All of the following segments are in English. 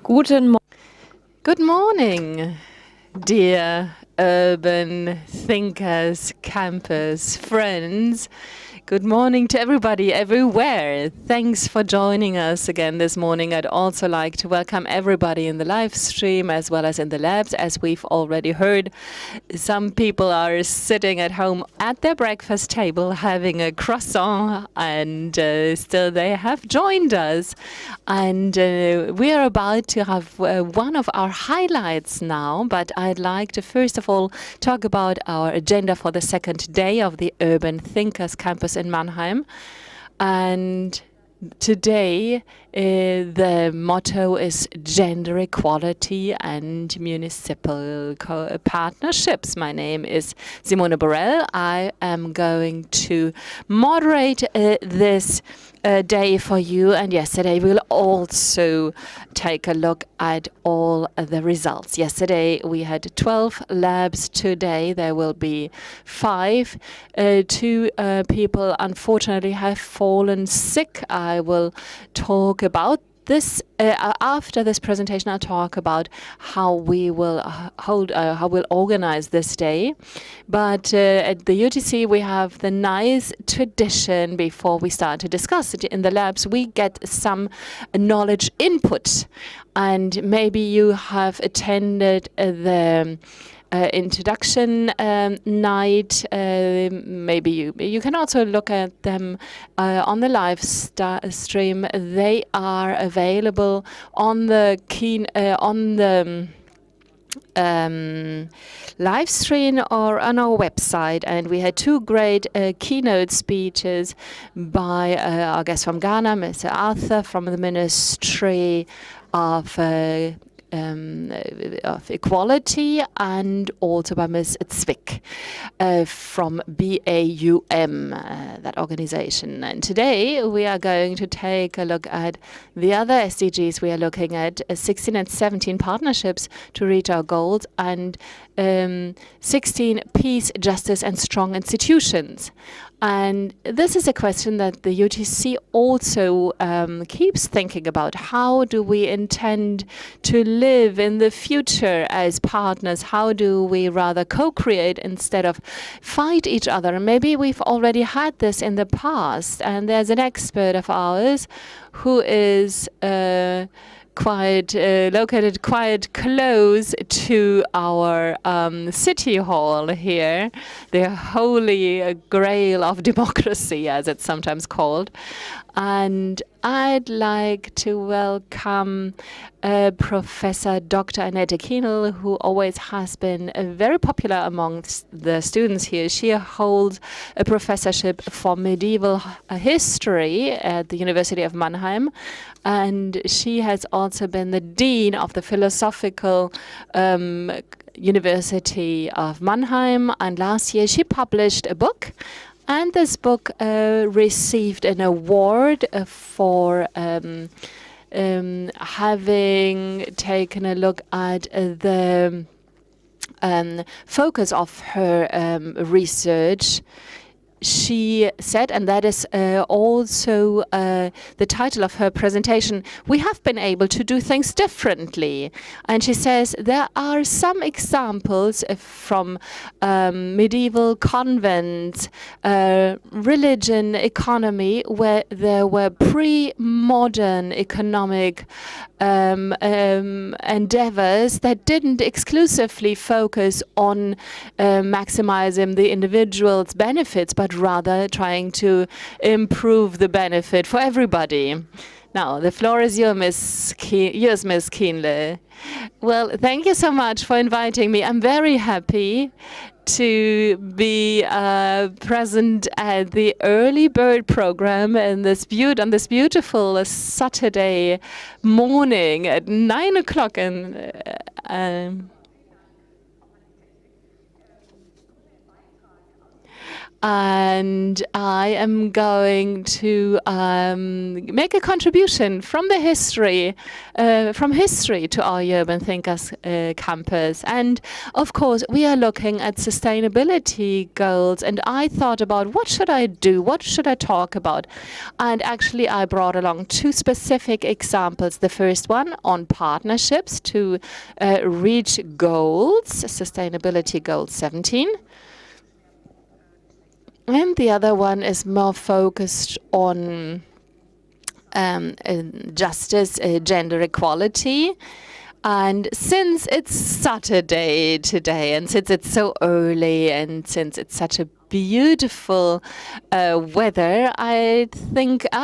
Good morning, dear urban thinkers, campus friends. Good morning to everybody everywhere. Thanks for joining us again this morning. I'd also like to welcome everybody in the live stream as well as in the labs. As we've already heard, some people are sitting at home at their breakfast table having a croissant, and still they have joined us. And we are about to have one of our highlights now, but I'd like to first of all talk about our agenda for the second day of the Urban Thinkers Campus in Mannheim. And today the motto is gender equality and municipal partnerships. My name is Simone Burel. I am going to moderate this day for you, and yesterday we'll also take a look at all the results. Yesterday we had 12 labs. Today there will be 5. 2 people unfortunately have fallen sick. I will talk about this after this presentation. I'll talk about how we will how we'll organize this day. But at the UTC we have the nice tradition before we start to discuss it in the labs. We get some knowledge input, and maybe you have attended the introduction night. Maybe you can also look at them on the live stream. They are available on the live stream or on our website. And we had 2 great keynote speeches by our guest from Ghana, Mr. Arthur from the Ministry of Equality, and also by Ms. Zwick from BAUM, that organization. And today we are going to take a look at the other SDGs. We are looking at 16 and 17 partnerships to reach our goals, and 16 peace, justice, and strong institutions. And this is a question that the UTC also keeps thinking about. How do we intend to live in the future as partners? How do we rather co-create instead of fight each other? And maybe we've already had this in the past. And there's an expert of ours who is located quite close to our city hall here, the holy grail of democracy, as it's sometimes called. And I'd like to welcome Professor Dr. Annette Kehnel, who always has been very popular amongst the students here. She holds a professorship for medieval history at the University of Mannheim, and she has also been the dean of the Philosophical University of Mannheim. And last year she published a book. And this book received an award for having taken a look at the focus of her research. She said, and that is also the title of her presentation, we have been able to do things differently. And she says there are some examples from medieval convents, religion, economy, where there were pre-modern economic endeavors that didn't exclusively focus on maximizing the individual's benefits, but rather trying to improve the benefit for everybody. Now, the floor is yours, Ms. Kehnel. Well, thank you so much for inviting me. I'm very happy to be present at the early bird program in this on this beautiful Saturday morning at 9 o'clock. and I am going to make a contribution from the history, to our Urban Thinkers campus. And of course, we are looking at sustainability goals, and I thought about what should I do, what should I talk about? And actually, I brought along two specific examples. The first one on partnerships to reach goals, Sustainability Goal 17. And the other one is more focused on justice, gender equality. And since it's Saturday today, and since it's so early, and since it's such a beautiful weather, I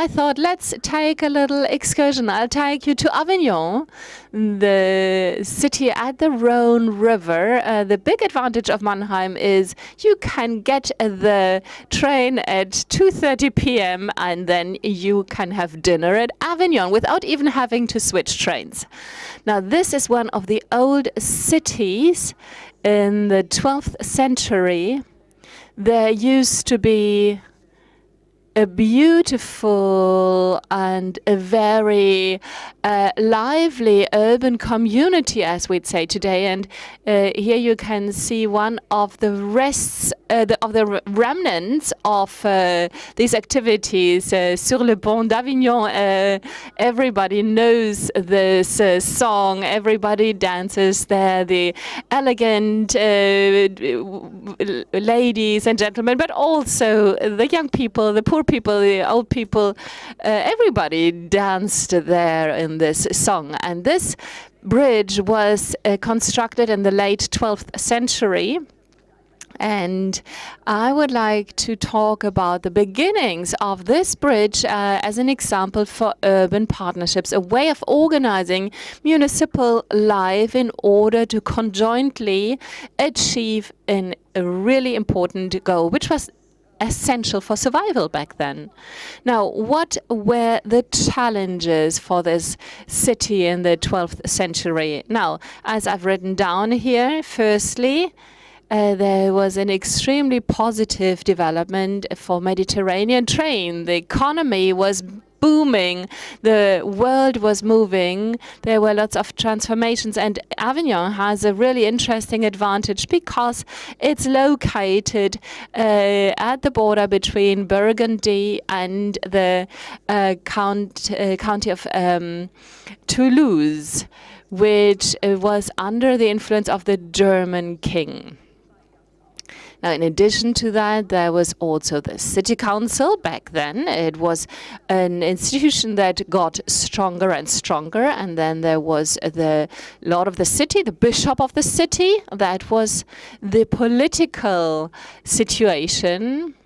thought let's take a little excursion. I'll take you to Avignon, the city at the Rhone River. The big advantage of Mannheim is you can get the train at 2:30 p.m. and then you can have dinner at Avignon without even having to switch trains. Now, this is one of the old cities in the 12th century. There used to be a beautiful and a very lively urban community, as we'd say today. And here you can see one of the remnants of these activities. Sur le pont d'Avignon, everybody knows this song. Everybody dances there. The elegant ladies and gentlemen, but also the young people, the poor people, the old people, everybody danced there in this song. And this bridge was constructed in the late 12th century. And I would like to talk about the beginnings of this bridge as an example for urban partnerships, a way of organizing municipal life in order to conjointly achieve a really important goal, which was essential for survival back then. Now, what were the challenges for this city in the 12th century? Now, as I've written down here, firstly, there was an extremely positive development for Mediterranean trade. The economy was booming, the world was moving, there were lots of transformations, and Avignon has a really interesting advantage because it's located at the border between Burgundy and the county of Toulouse, which was under the influence of the German king. Now, in addition to that, there was also the city council back then. It was an institution that got stronger and stronger. And then there was the lord of the city, the bishop of the city. That was the political situation.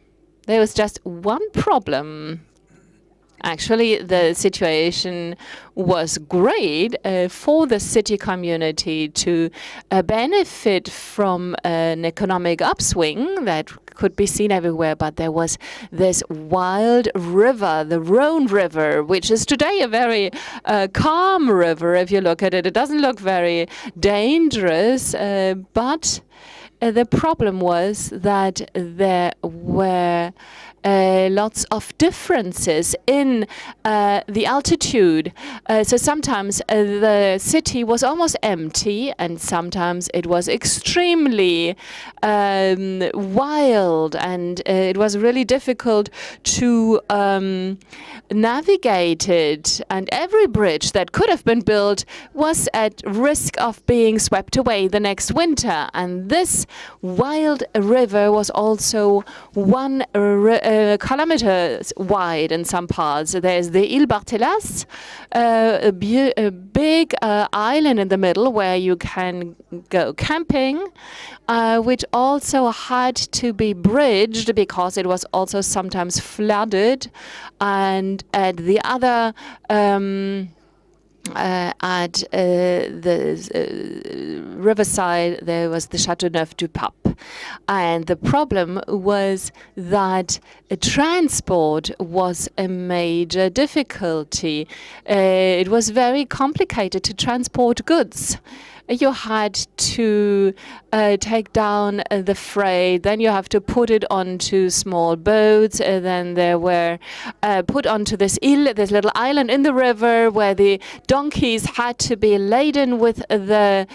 There was just one problem. Actually, the situation was great for the city community to benefit from an economic upswing that could be seen everywhere. But there was this wild river, the Rhone River, which is today a very calm river. If you look at it, it doesn't look very dangerous, but the problem was that there were lots of differences in the altitude. So sometimes the city was almost empty, and sometimes it was extremely wild, and it was really difficult to navigate it. And every bridge that could have been built was at risk of being swept away the next winter. And this wild river was also 1 kilometers wide in some parts. There's the Île Barthelaz, a big island in the middle where you can go camping, which also had to be bridged because it was also sometimes flooded. And at the other at the riverside, there was the Châteauneuf-du-Pape. And the problem was that transport was a major difficulty. It was very complicated to transport goods. you had to take down the freight, then you have to put it onto small boats, then they were put onto this little island in the river where the donkeys had to be laden with the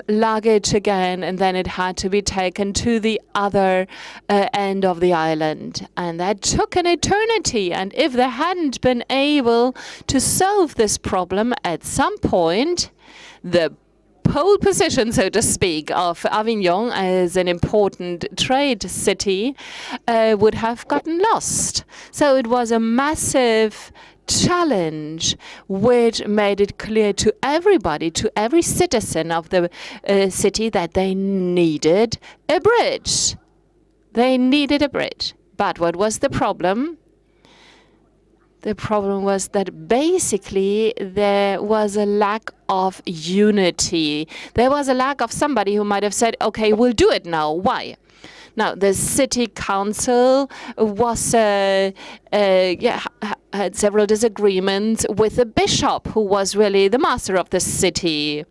luggage again, and then it had to be taken to the other end of the island. And that took an eternity, and if they hadn't been able to solve this problem at some point, the pole position, so to speak, of Avignon as an important trade city would have gotten lost. So it was a massive challenge which made it clear to everybody, to every citizen of the city, that they needed a bridge. They needed a bridge. But what was the problem? The problem was that basically there was a lack of unity. There was a lack of somebody who might have said, okay, we'll do it now. Why? Now, the city council was had several disagreements with the bishop, who was really the master of the city.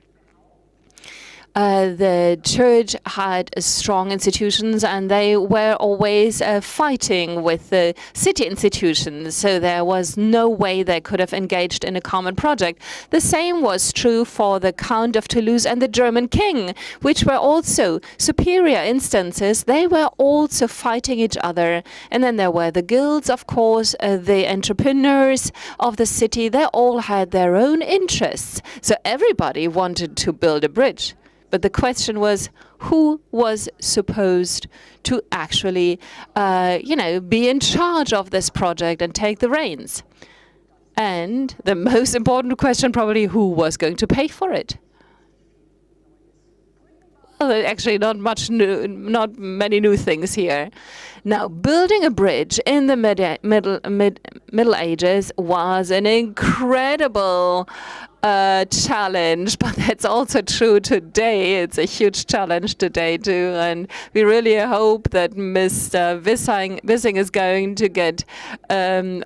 The church had strong institutions, and they were always fighting with the city institutions, so there was no way they could have engaged in a common project. The same was true for the Count of Toulouse and the German king, which were also superior instances. They were also fighting each other. And then there were the guilds, of course, the entrepreneurs of the city. They all had their own interests. So everybody wanted to build a bridge. But the question was, who was supposed to actually, be in charge of this project and take the reins? And the most important question, probably, who was going to pay for it? Well, actually, not many new things here. Now, building a bridge in the Middle Ages was an incredible challenge, but that's also true today. It's a huge challenge today too, and we really hope that Mr. Wissing is going to get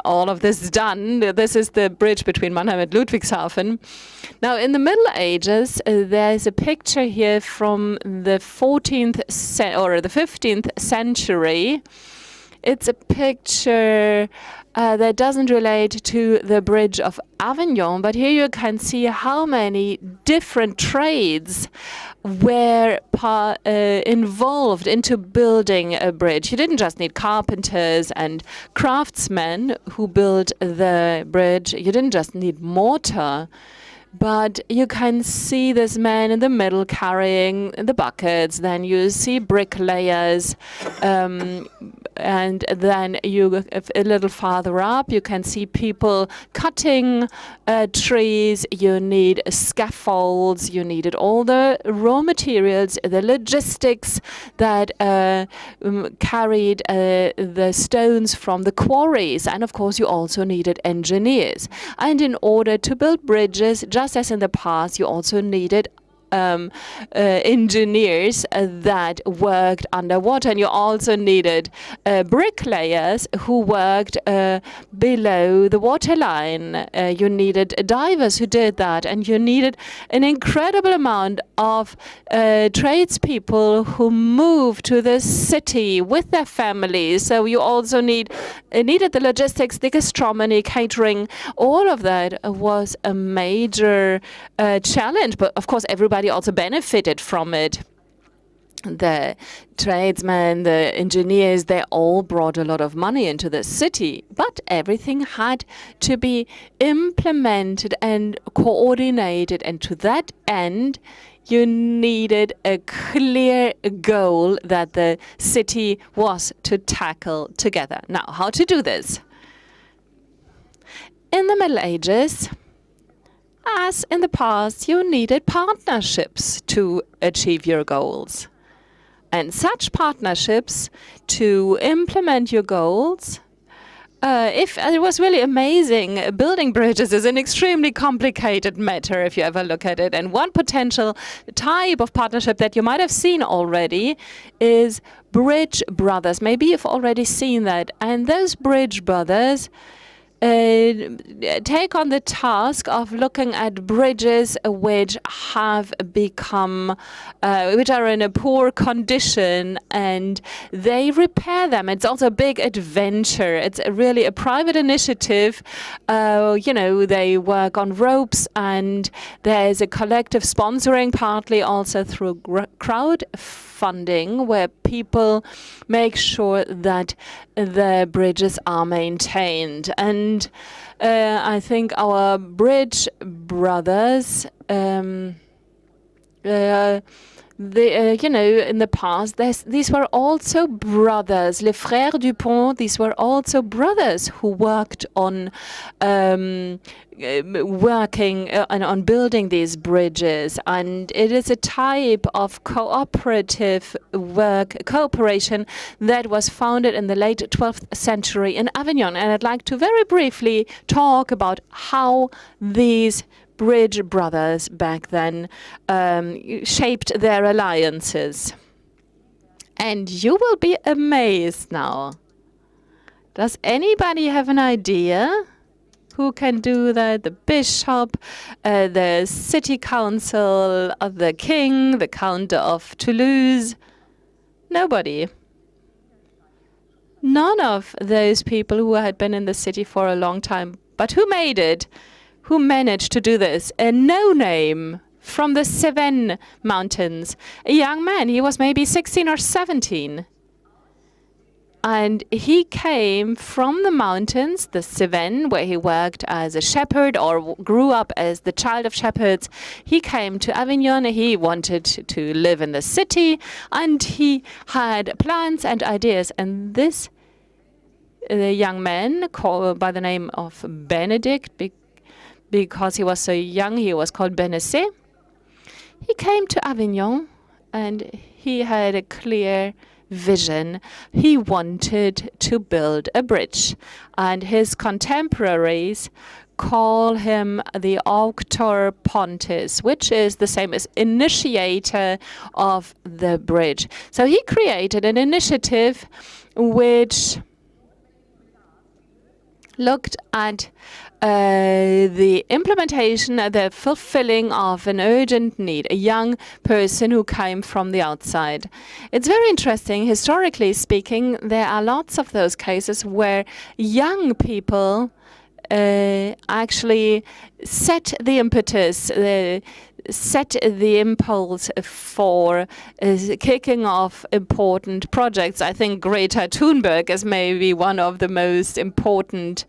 all of this done. This is the bridge between Mannheim and Ludwigshafen. Now, in the Middle Ages, there's a picture here from the 15th century. It's a picture that doesn't relate to the Bridge of Avignon, but here you can see how many different trades were involved into building a bridge. You didn't just need carpenters and craftsmen who built the bridge. You didn't just need mortar. But you can see this man in the middle carrying the buckets. Then you see bricklayers. And then a little farther up, you can see people cutting trees. You need scaffolds. You needed all the raw materials, the logistics that carried the stones from the quarries. And of course, you also needed engineers. And in order to build bridges, just as in the past, you also needed engineers that worked underwater, and you also needed bricklayers who worked below the waterline. You needed divers who did that, and you needed an incredible amount of tradespeople who moved to the city with their families. So you also needed the logistics, the gastronomy, catering. All of that was a major challenge, but of course everybody also benefited from it. The tradesmen, the engineers, they all brought a lot of money into the city, but everything had to be implemented and coordinated, and to that end you needed a clear goal that the city was to tackle together. Now, how to do this? In the Middle Ages, as in the past, you needed partnerships to achieve your goals. And such partnerships to implement your goals, it was really amazing. Building bridges is an extremely complicated matter if you ever look at it. And one potential type of partnership that you might have seen already is bridge brothers. Maybe you've already seen that. And those bridge brothers take on the task of looking at bridges which have become, which are in a poor condition, and they repair them. It's also a big adventure. It's really a private initiative. You know, they work on ropes, and there's a collective sponsoring, partly also through crowdfunding, where people make sure that the bridges are maintained. And I think our bridge brothers, you know, in the past, these were also brothers. Les frères Dupont, these were also brothers who worked on on building these bridges. And it is a type of cooperative work, cooperation, that was founded in the late 12th century in Avignon. And I'd like to very briefly talk about how these bridge brothers back then shaped their alliances. And you will be amazed now. Does anybody have an idea who can do that? The bishop, the city council, the king, the count of Toulouse? Nobody. None of those people who had been in the city for a long time. But who made it? Who managed to do this? A no-name from the Cevennes mountains. A young man, he was maybe 16 or 17. And he came from the mountains, the Cevennes, where he worked as a shepherd or grew up as the child of shepherds. He came to Avignon. He wanted to live in the city, and he had plans and ideas. And this young man, called by the name of Benedict, because he was so young, he was called Benessé. He came to Avignon, and he had a clear vision. He wanted to build a bridge, and his contemporaries call him the Auctor Pontis, which is the same as initiator of the bridge. So he created an initiative which looked at the implementation, the fulfilling of an urgent need, a young person who came from the outside. It's very interesting. Historically speaking, there are lots of those cases where young people actually set the impetus, set the impulse for kicking off important projects. I think Greta Thunberg is maybe one of the most important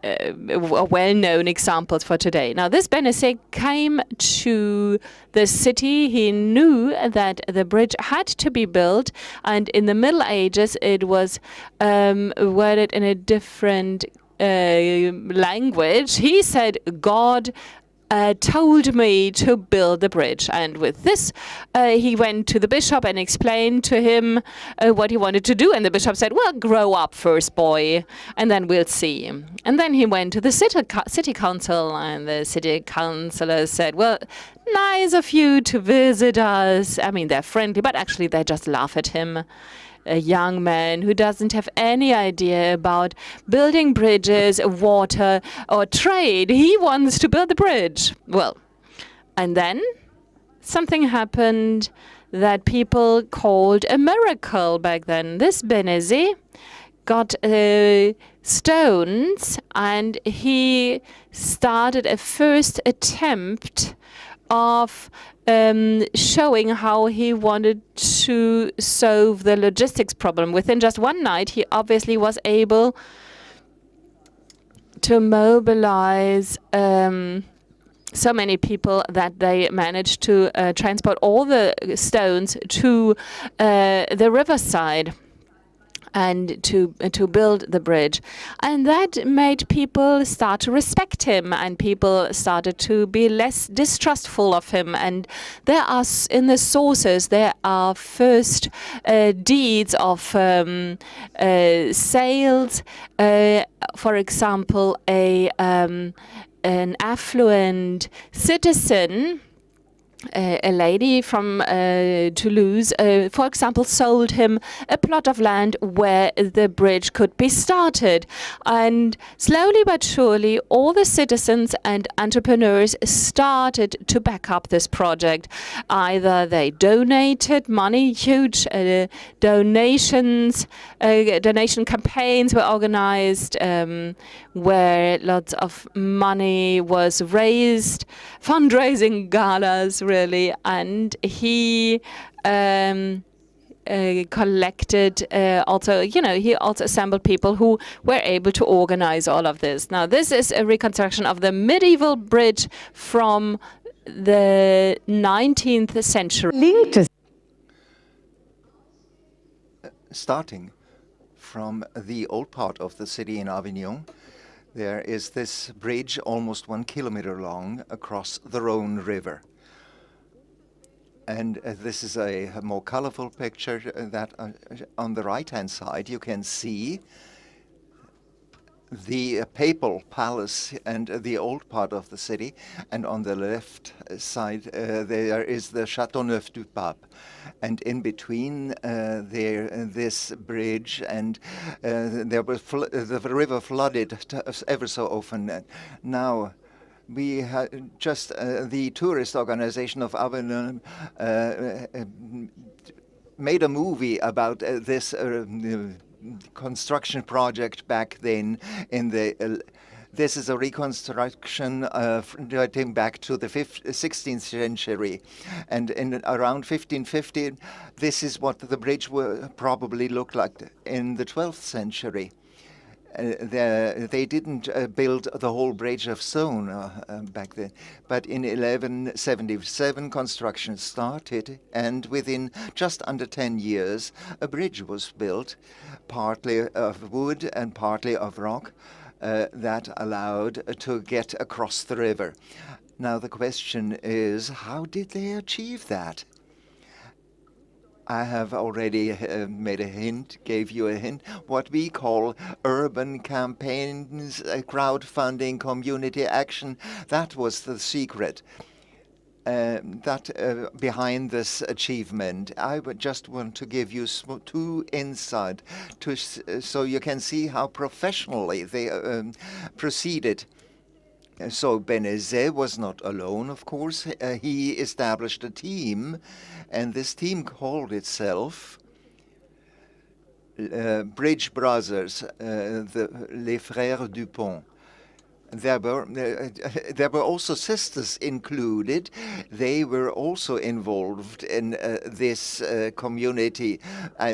well-known examples for today. Now, this Benessé came to the city. He knew that the bridge had to be built, and in the Middle Ages it was worded in a different language. He said, God told me to build the bridge. And with this, he went to the bishop and explained to him what he wanted to do. And the bishop said, well, grow up first, boy, and then we'll see. And then he went to the city council, and the city councillor said, well, nice of you to visit us. I mean, they're friendly, but actually they just laugh at him. A young man who doesn't have any idea about building bridges, water, or trade. He wants to build the bridge. Well, and then something happened that people called a miracle back then. This Benessé got stones, and he started a first attempt of showing how he wanted to solve the logistics problem. Within just one night, he obviously was able to mobilize so many people that they managed to transport all the stones to the riverside and to build the bridge. And that made people start to respect him, and people started to be less distrustful of him. And there are, in the sources, there are first deeds of sales. For example, an affluent citizen a lady from Toulouse, for example, sold him a plot of land where the bridge could be started. And slowly but surely, all the citizens and entrepreneurs started to back up this project. Either they donated money, huge donations, donation campaigns were organized, where lots of money was raised, fundraising galas, really, and he collected also, he also assembled people who were able to organize all of this. Now, this is a reconstruction of the medieval bridge from the 19th century. Starting from the old part of the city in Avignon, there is this bridge almost 1 kilometer long across the Rhone River. And this is a more colorful picture that on the right-hand side you can see the papal palace and the old part of the city, and on the left side there is the Châteauneuf du Pape, and in between this bridge, and there was the river flooded ever so often. Now we had just the tourist organization of Avignon made a movie about this construction project back then. This is a reconstruction dating back to the 16th century, and in around 1550 this is what the bridge probably looked like. In the 12th century they didn't build the whole bridge of stone back then, but in 1177 construction started, and within just under 10 years a bridge was built, partly of wood and partly of rock, that allowed to get across the river. Now the question is, how did they achieve that? I have already made a hint, gave you a hint, what we call urban campaigns, crowdfunding, community action. That was the secret behind this achievement. I would just want to give you two insight so you can see how professionally they proceeded. So Benezet was not alone, of course. He established a team, and this team called itself Bridge Brothers, les Frères Dupont. There were also sisters included. They were also involved in this community.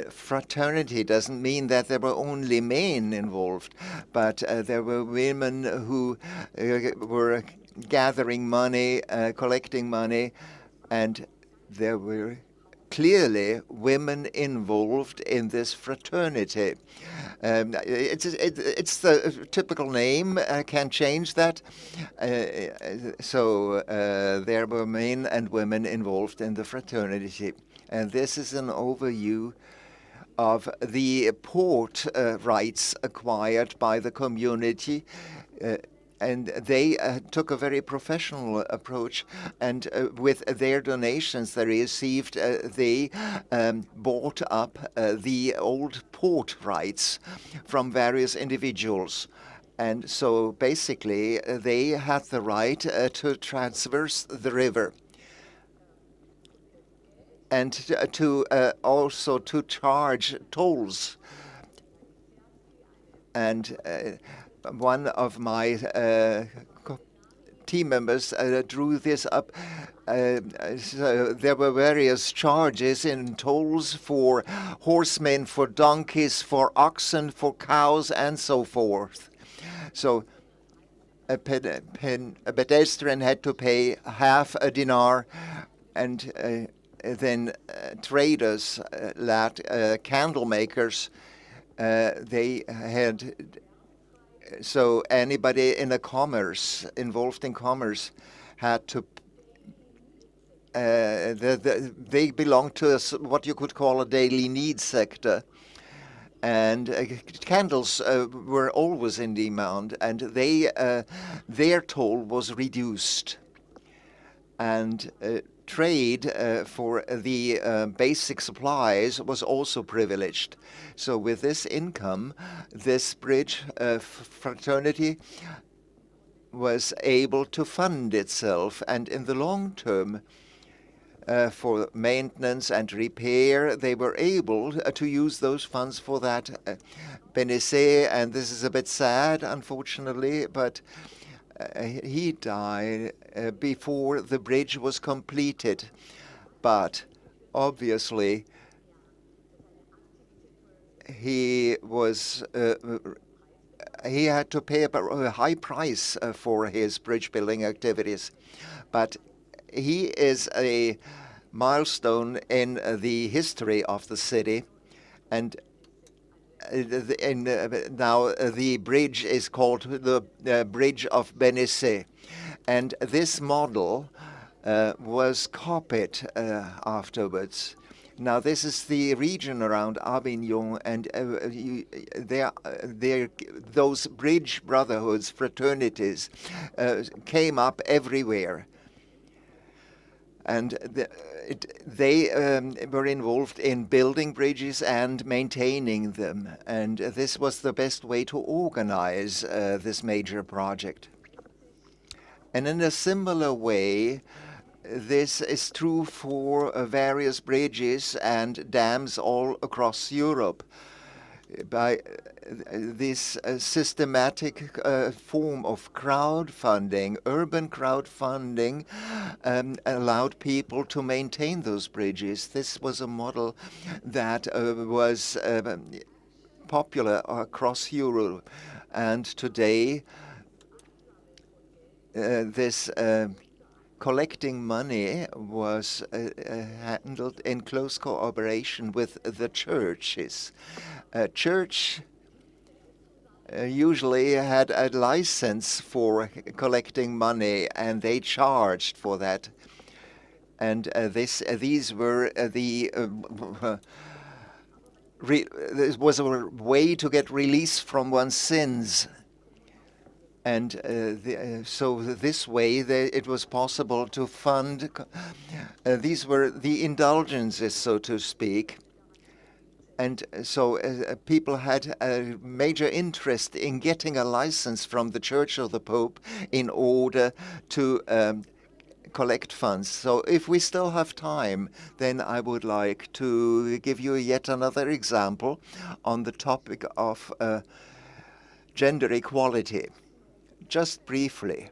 Fraternity doesn't mean that there were only men involved, but there were women who were gathering money, collecting money, and there were clearly women involved in this fraternity. It's the typical name. I can't change that. So there were men and women involved in the fraternity. And this is an overview of the port rights acquired by the community. And they took a very professional approach, and with their donations they received, they bought up the old port rights from various individuals. And so basically they had the right to traverse the river and to also to charge tolls. And one of my team members drew this up. So there were various charges in tolls for horsemen, for donkeys, for oxen, for cows, and so forth. So a pedestrian had to pay half a dinar, and then traders, candle makers, they had. So anybody in involved in commerce, had to. They belong to what you could call a daily needs sector, and candles were always in demand, and their toll was reduced, and trade for the basic supplies was also privileged. So with this income, this bridge fraternity was able to fund itself, and in the long term, for maintenance and repair, they were able to use those funds for that. Benesse, and this is a bit sad, unfortunately, but he died before the bridge was completed. But obviously, he had to pay a high price for his bridge building activities. But he is a milestone in the history of the city, and now the bridge is called the Bridge of Benesse. And this model was copied afterwards. Now, this is the region around Avignon, and those bridge brotherhoods, fraternities, came up everywhere. And they were involved in building bridges and maintaining them. And this was the best way to organize this major project. And in a similar way, this is true for various bridges and dams all across Europe. By this systematic form of crowdfunding, urban crowdfunding, allowed people to maintain those bridges. This was a model that was popular across Europe. And today, this collecting money was handled in close cooperation with the churches. A church usually had a license for collecting money, and they charged for that. And these were this was a way to get release from one's sins. And so this way, it was possible to fund. These were the indulgences, so to speak. And so people had a major interest in getting a license from the Church of the Pope in order to collect funds. So if we still have time, then I would like to give you yet another example on the topic of gender equality. Just briefly,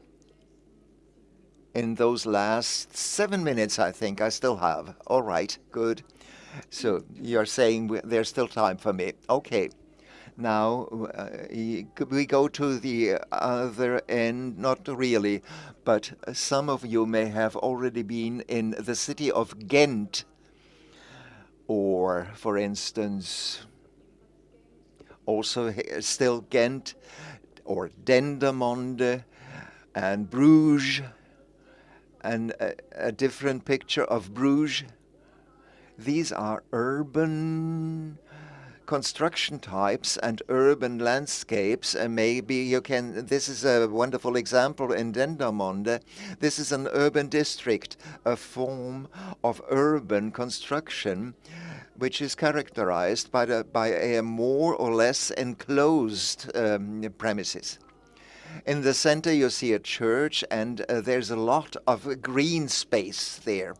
in those last 7 minutes, I think I still have. All right, good. So you're saying there's still time for me. Okay. Now we go to the other end, not really, but some of you may have already been in the city of Ghent, or, for instance, also still Ghent, or Dendermonde, and Bruges, and a different picture of Bruges. These are urban construction types and urban landscapes. And maybe you can, this is a wonderful example in Dendermonde. This is an urban district, a form of urban construction which is characterized by a more or less enclosed premises. In the center you see a church, and there's a lot of green space there.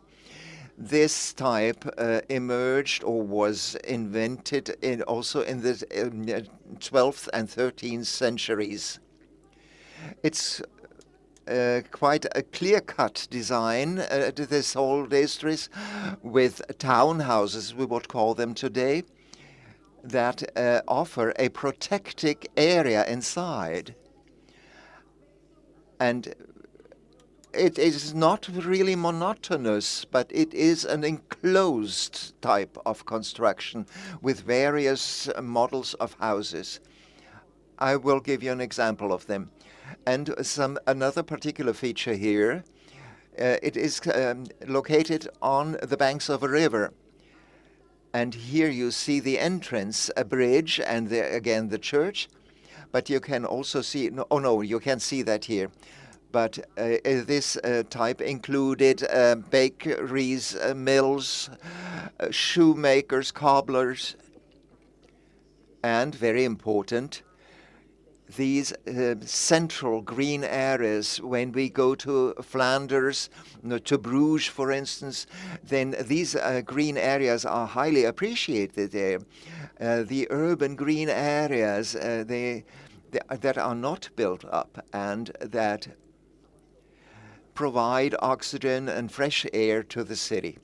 This type emerged or was invented also in the 12th and 13th centuries. It's quite a clear-cut design to this whole district, with townhouses, we would call them today, that offer a protected area inside. And it is not really monotonous, but it is an enclosed type of construction with various models of houses. I will give you an example of them. And another particular feature here, it is located on the banks of a river. And here you see the entrance, a bridge, and again the church. But you can also see, oh no, you can't see that here. But this type included bakeries, mills, shoemakers, cobblers, and very important, these central green areas. When we go to Flanders, to Bruges, for instance, then these green areas are highly appreciated there. The urban green areas that are not built up and that provide oxygen and fresh air to the city.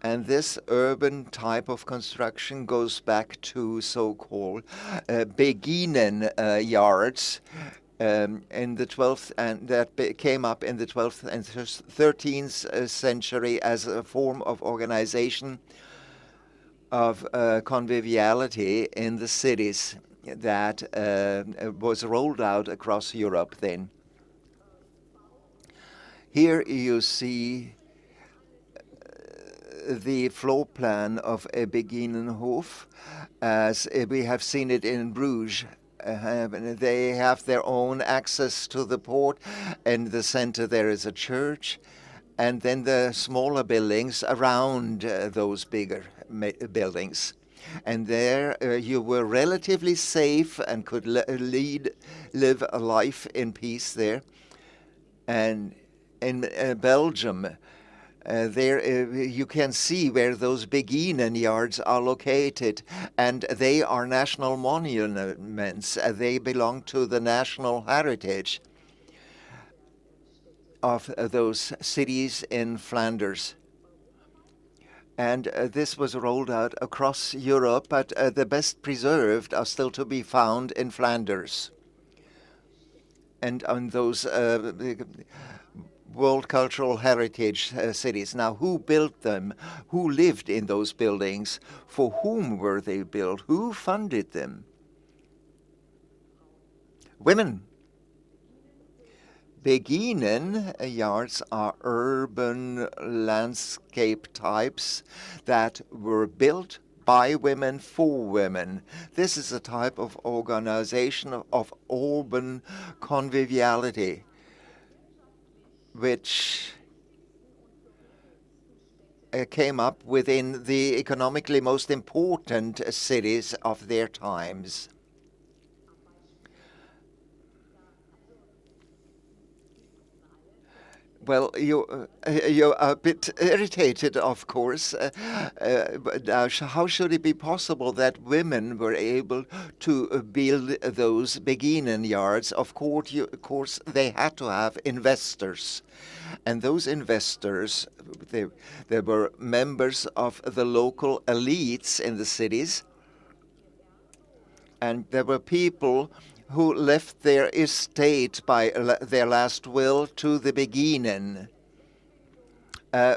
And this urban type of construction goes back to so-called Beginen yards in the 12th, and that came up in the 12th and 13th century as a form of organization of conviviality in the cities that was rolled out across Europe then. Here you see the floor plan of a Beginenhof, as we have seen it in Bruges. They have their own access to the port. In the center there is a church, and then the smaller buildings around those bigger buildings. And there you were relatively safe and could live a life in peace there. And in Belgium, there you can see where those Beginen yards are located, and they are national monuments. They belong to the national heritage of those cities in Flanders. And this was rolled out across Europe, but the best preserved are still to be found in Flanders. And on those World Cultural Heritage cities. Now, who built them? Who lived in those buildings? For whom were they built? Who funded them? Women. Beginen yards are urban landscape types that were built by women for women. This is a type of organization of urban conviviality, which came up within the economically most important cities of their times. Well, you're a bit irritated, of course. But how should it be possible that women were able to build those Beginen yards? Of course, they had to have investors. And those investors, they were members of the local elites in the cities. And there were people who left their estate by their last will to the Beginen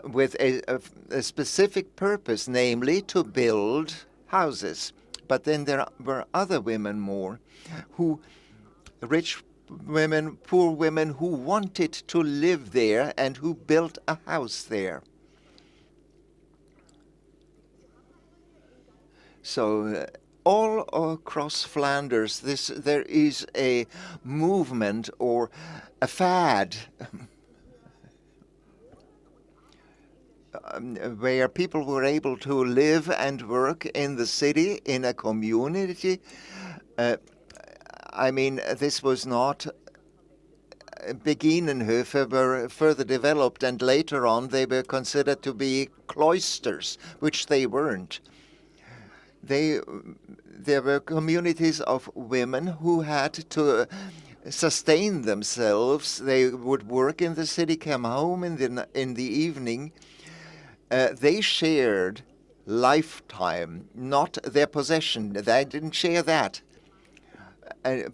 with a specific purpose, namely to build houses. But then there were other women more, rich women, poor women, who wanted to live there and who built a house there. So all across Flanders, there is a movement or a fad where people were able to live and work in the city, in a community. I mean, this was not Beginenhöfe were further developed, and later on they were considered to be cloisters, which they weren't. There were communities of women who had to sustain themselves. They would work in the city, come home in the evening. They shared lifetime, not their possession. They didn't share that.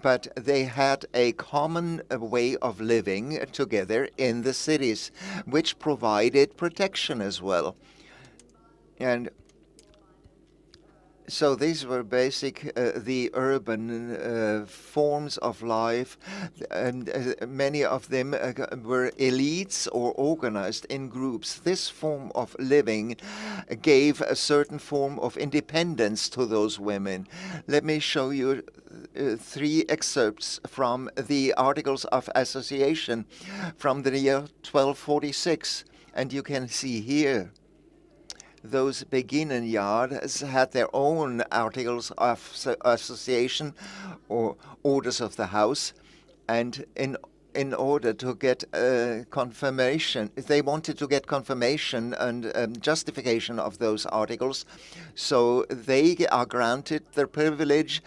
But they had a common way of living together in the cities, which provided protection as well. And So these were the urban forms of life, and many of them were elites or organized in groups. This form of living gave a certain form of independence to those women. Let me show you 3 excerpts from the Articles of Association from the year 1246, and you can see here those beginning yards had their own articles of association or orders of the house, and in order to get confirmation, they wanted to get confirmation and justification of those articles, so they are granted the privilege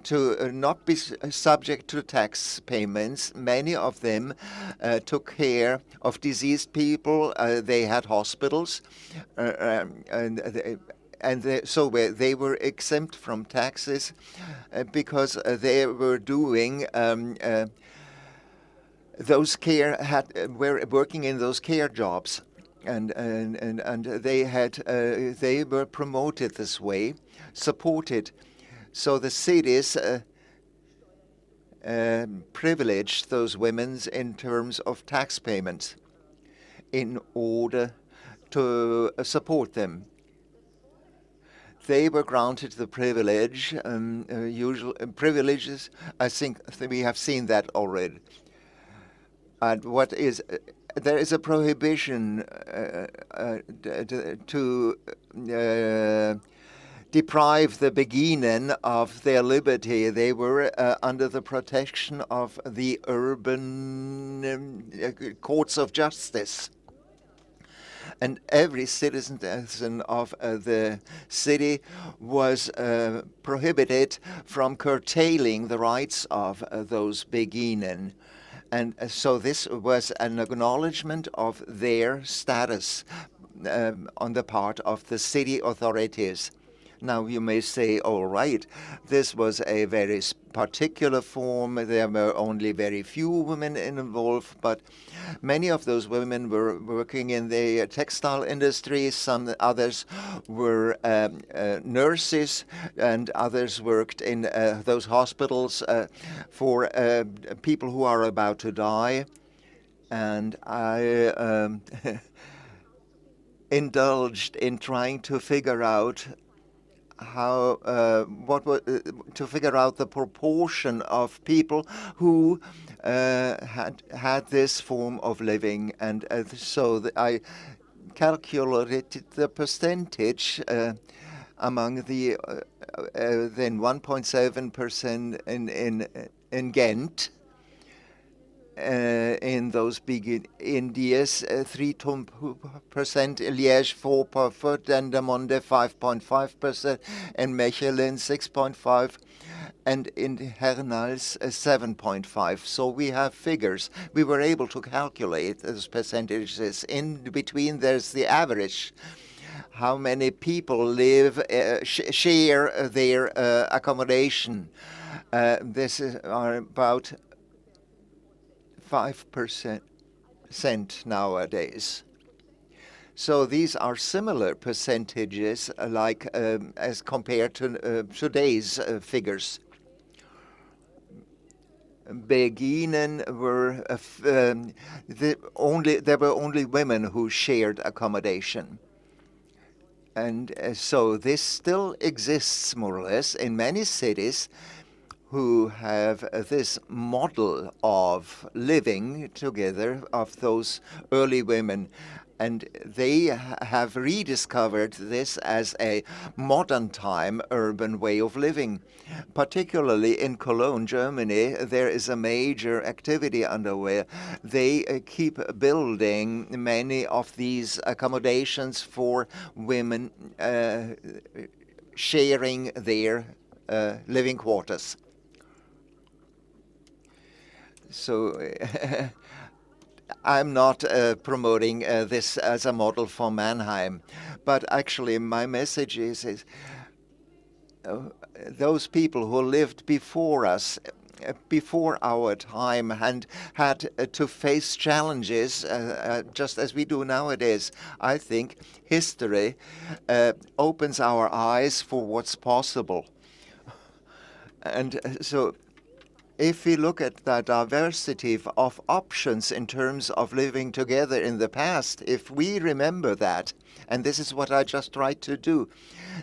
to not be subject to tax payments. Many of them took care of diseased people. They had hospitals, so they were exempt from taxes because they were doing were working in those care jobs, and they were promoted this way, supported. So the cities privileged those women in terms of tax payments in order to support them. They were granted the privilege, usual privileges. I think we have seen that already. And there is a prohibition to deprive the beginning of their liberty. They were under the protection of the urban courts of justice. And every citizen of the city was prohibited from curtailing the rights of those beginning. And so this was an acknowledgement of their status on the part of the city authorities. Now you may say, all right, this was a very particular form. There were only very few women involved, but many of those women were working in the textile industry. Some others were nurses, and others worked in those hospitals for people who are about to die. And I indulged in trying to figure out to figure out the proportion of people who had this form of living, and so I calculated the percentage among the then 1.7% in Ghent. In those big Indias, 3% Liège, 4%, Dendermonde 5.5%, and Mechelen 6.5%, and in Hernals 7.5%. So we have figures. We were able to calculate those percentages. In between, there's the average. How many people share their accommodation? This are about 5% nowadays. So these are similar percentages like as compared to today's figures. Beginnen were there were only women who shared accommodation. And so this still exists more or less in many cities who have this model of living together of those early women. And they have rediscovered this as a modern time urban way of living. Particularly in Cologne, Germany, there is a major activity underway. They keep building many of these accommodations for women sharing their living quarters. So I'm not promoting this as a model for Mannheim, but actually my message is those people who lived before us before our time and had to face challenges just as we do nowadays. I think history opens our eyes for what's possible. And so if we look at the diversity of options in terms of living together in the past, if we remember that, and this is what I just tried to do,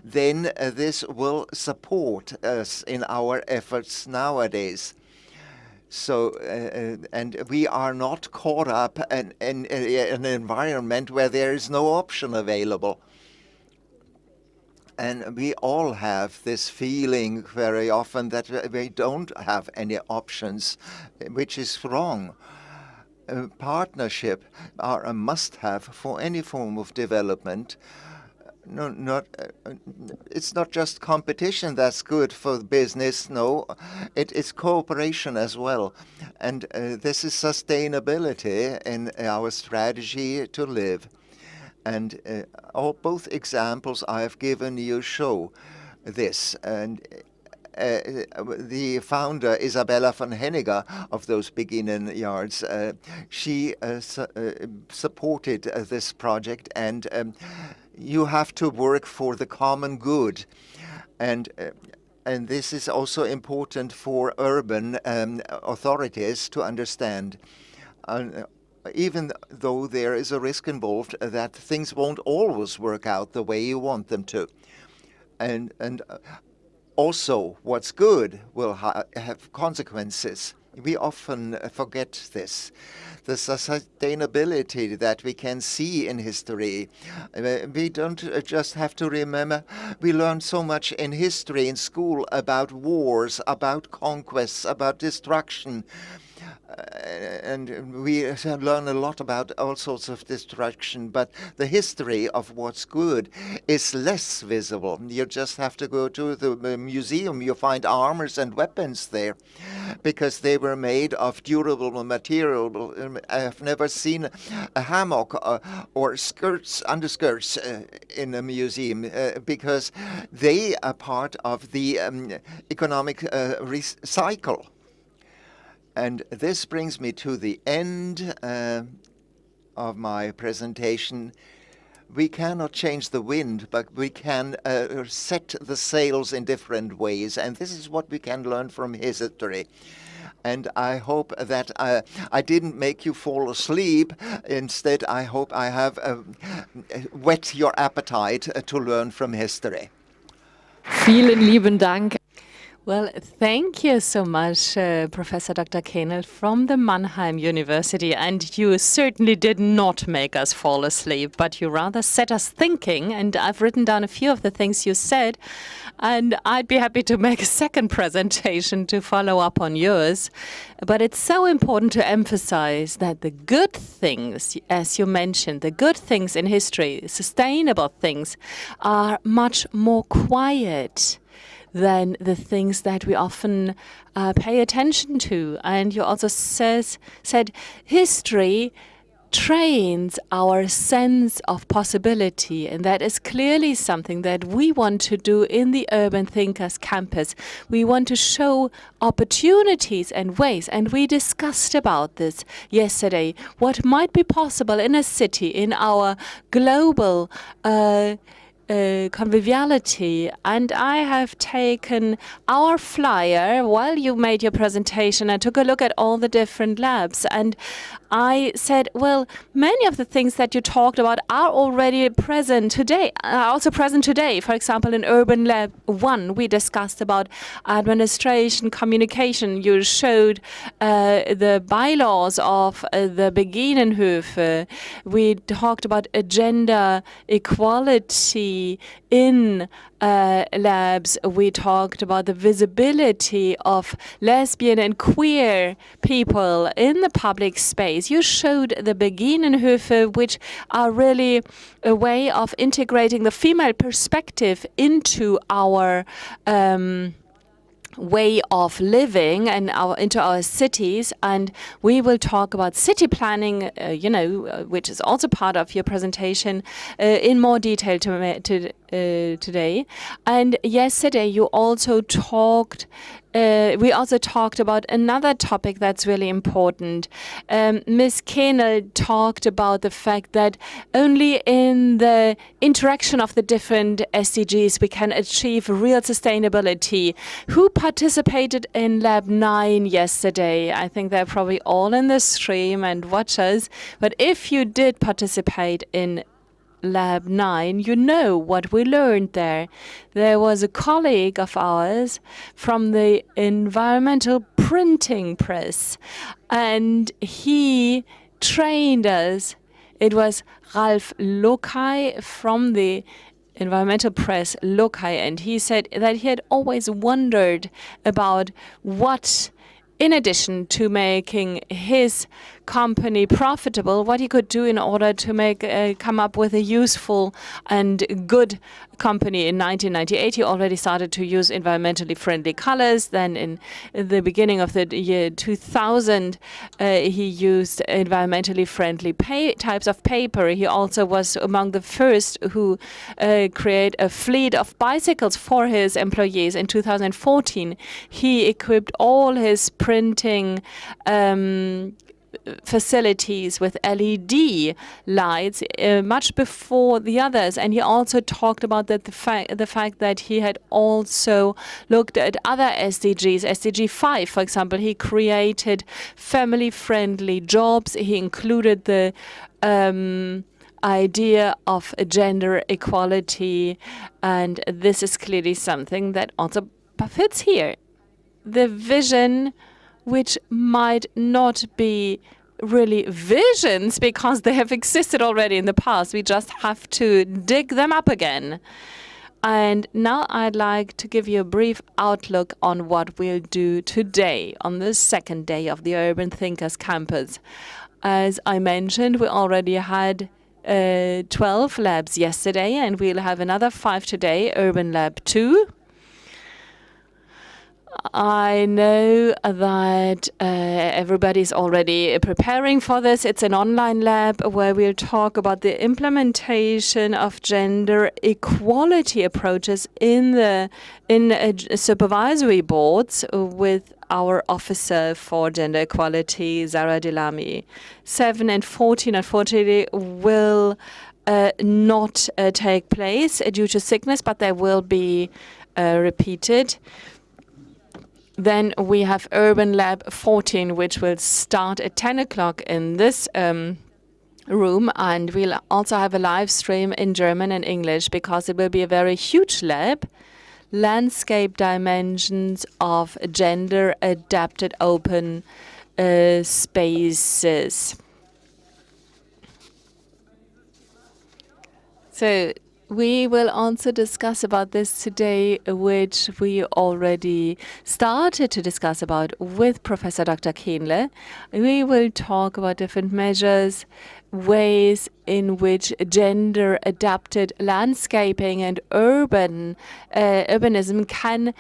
then this will support us in our efforts nowadays. So, and we are not caught up in an environment where there is no option available. And we all have this feeling very often that we don't have any options, which is wrong. Partnership are a must-have for any form of development. It's not just competition that's good for business. No, it is cooperation as well. And this is sustainability in our strategy to live. And both examples I have given you show this. And the founder, Isabella von Henniger, of those beginning yards, she supported this project. And you have to work for the common good. And this is also important for urban authorities to understand. Even though there is a risk involved that things won't always work out the way you want them to. And also, what's good will have consequences. We often forget this. The sustainability that we can see in history. We don't just have to remember, we learn so much in history in school about wars, about conquests, about destruction. And we learn a lot about all sorts of destruction, but the history of what's good is less visible. You just have to go to the museum. You find armors and weapons there because they were made of durable material. I have never seen a hammock or underskirts in a museum because they are part of the economic cycle. And this brings me to the end of my presentation. We cannot change the wind, but we can set the sails in different ways. And this is what we can learn from history. And I hope that I didn't make you fall asleep. Instead, I hope I have whet your appetite to learn from history. Vielen lieben Dank. Well, thank you so much, Professor Dr. Kehnel from the Mannheim University. And you certainly did not make us fall asleep, but you rather set us thinking. And I've written down a few of the things you said. And I'd be happy to make a second presentation to follow up on yours. But it's so important to emphasize that the good things, as you mentioned, the good things in history, sustainable things, are much more quiet than the things that we often pay attention to. And you also said history trains our sense of possibility, and that is clearly something that we want to do in the Urban Thinkers Campus. We want to show opportunities and ways, and we discussed about this yesterday, what might be possible in a city, in our global conviviality. And I have taken our flyer while you made your presentation. I took a look at all the different labs, and I said, well, many of the things that you talked about are already present today, also present today. For example, in Urban Lab 1, we discussed about administration, communication. You showed the bylaws of the Beginenhöfe. We talked about gender equality in labs. We talked about the visibility of lesbian and queer people in the public space. You showed the Beginenhöfe, which are really a way of integrating the female perspective into our way of living and into our cities. And we will talk about city planning, which is also part of your presentation, in more detail today. And yesterday you also talked we also talked about another topic that's really important. Ms. Kehnel talked about the fact that only in the interaction of the different SDGs we can achieve real sustainability. Who participated in Lab 9 yesterday? I think they're probably all in the stream and watch us. But if you did participate in Lab 9, you know what we learned there. There was a colleague of ours from the environmental printing press, and he trained us. It was Ralf Lokai from the environmental press, Lokai, and he said that he had always wondered about what, in addition to making his company profitable, what he could do in order to come up with a useful and good company. In 1998, he already started to use environmentally friendly colors. Then in the beginning of the year 2000, he used environmentally friendly types of paper. He also was among the first who create a fleet of bicycles for his employees. In 2014, he equipped all his printing facilities with LED lights much before the others, and he also talked about that the fact that he had also looked at other SDGs. SDG 5, for example, he created family-friendly jobs. He included the idea of gender equality, and this is clearly something that also fits here. The vision, which might not be really visions because they have existed already in the past. We just have to dig them up again. And now I'd like to give you a brief outlook on what we'll do today on the second day of the Urban Thinkers Campus. As I mentioned, we already had 12 labs yesterday, and we'll have another 5 today, Urban Lab 2. I know that everybody's already preparing for this. It's an online lab where we'll talk about the implementation of gender equality approaches in supervisory boards with our officer for gender equality, Zara Delamy. 7 and 14, unfortunately, will not take place due to sickness, but they will be repeated. Then we have Urban Lab 14, which will start at 10 o'clock in this room, and we'll also have a live stream in German and English because it will be a very huge lab. Landscape dimensions of gender-adapted open spaces. So we will also discuss about this today, which we already started to discuss about with Professor Dr. Kehnel. We will talk about different measures, ways in which gender-adapted landscaping and urbanism can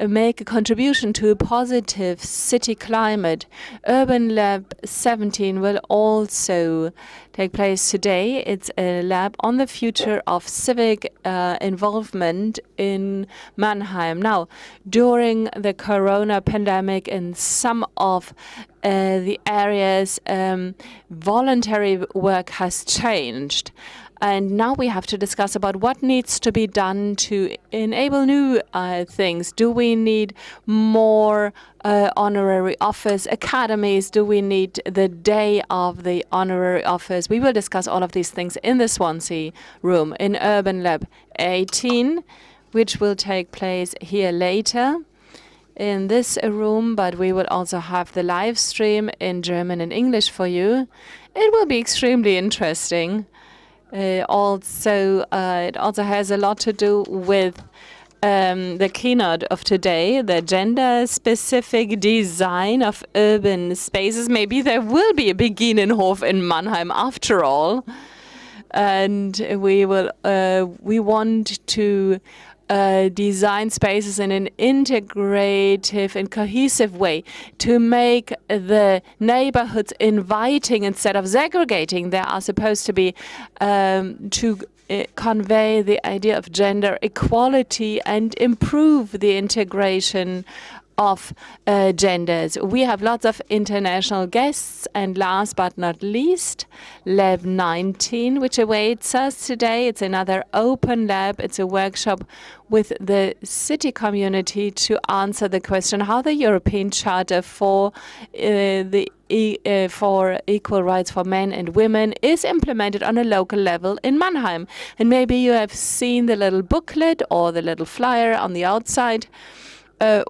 make a contribution to a positive city climate. Urban Lab 17 will also take place today. It's a lab on the future of civic involvement in Mannheim. Now, during the corona pandemic, in some of the areas, voluntary work has changed. And now we have to discuss about what needs to be done to enable new things. Do we need more honorary office academies? Do we need the day of the honorary office? We will discuss all of these things in the Swansea room in Urban Lab 18, which will take place here later in this room, but we will also have the live stream in German and English for you. It will be extremely interesting. It also has a lot to do with the keynote of today, the gender-specific design of urban spaces. Maybe there will be a Beginenhof in Mannheim after all. And we want to design spaces in an integrative and cohesive way to make the neighborhoods inviting instead of segregating. They are supposed to be to convey the idea of gender equality and improve the integration of genders. We have lots of international guests, and last but not least, Lab 19, which awaits us today. It's another open lab. It's a workshop with the city community to answer the question how the European Charter for for equal rights for men and women is implemented on a local level in Mannheim. And maybe you have seen the little booklet or the little flyer on the outside,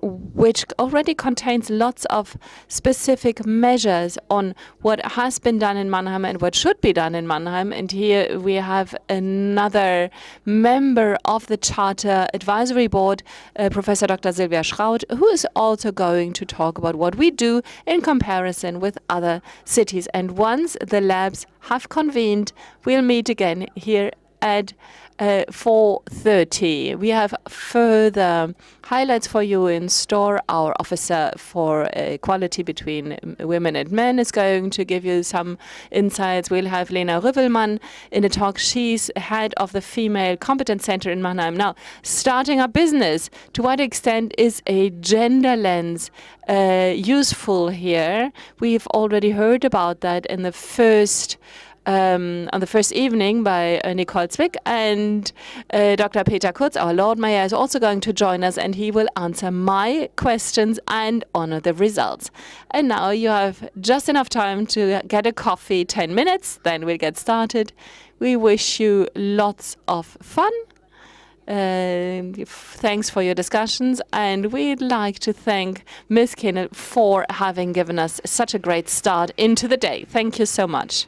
which already contains lots of specific measures on what has been done in Mannheim and what should be done in Mannheim. And here we have another member of the Charter Advisory Board, Professor Dr. Silvia Schraut, who is also going to talk about what we do in comparison with other cities. And once the labs have convened, we'll meet again here at 4:30. We have further highlights for you in store. Our officer for equality between women and men is going to give you some insights. We'll have Lena Rüvelmann in a talk. She's head of the Female Competence Center in Mannheim. Now, starting a business, to what extent is a gender lens useful here? We've already heard about that in the first on the first evening by Nicole Zwick, and Dr. Peter Kurz, our Lord Mayor, is also going to join us, and he will answer my questions and honor the results. And now you have just enough time to get a coffee, 10 minutes, then we'll get started. We wish you lots of fun. Thanks for your discussions, and we'd like to thank Ms. Kehnel for having given us such a great start into the day. Thank you so much.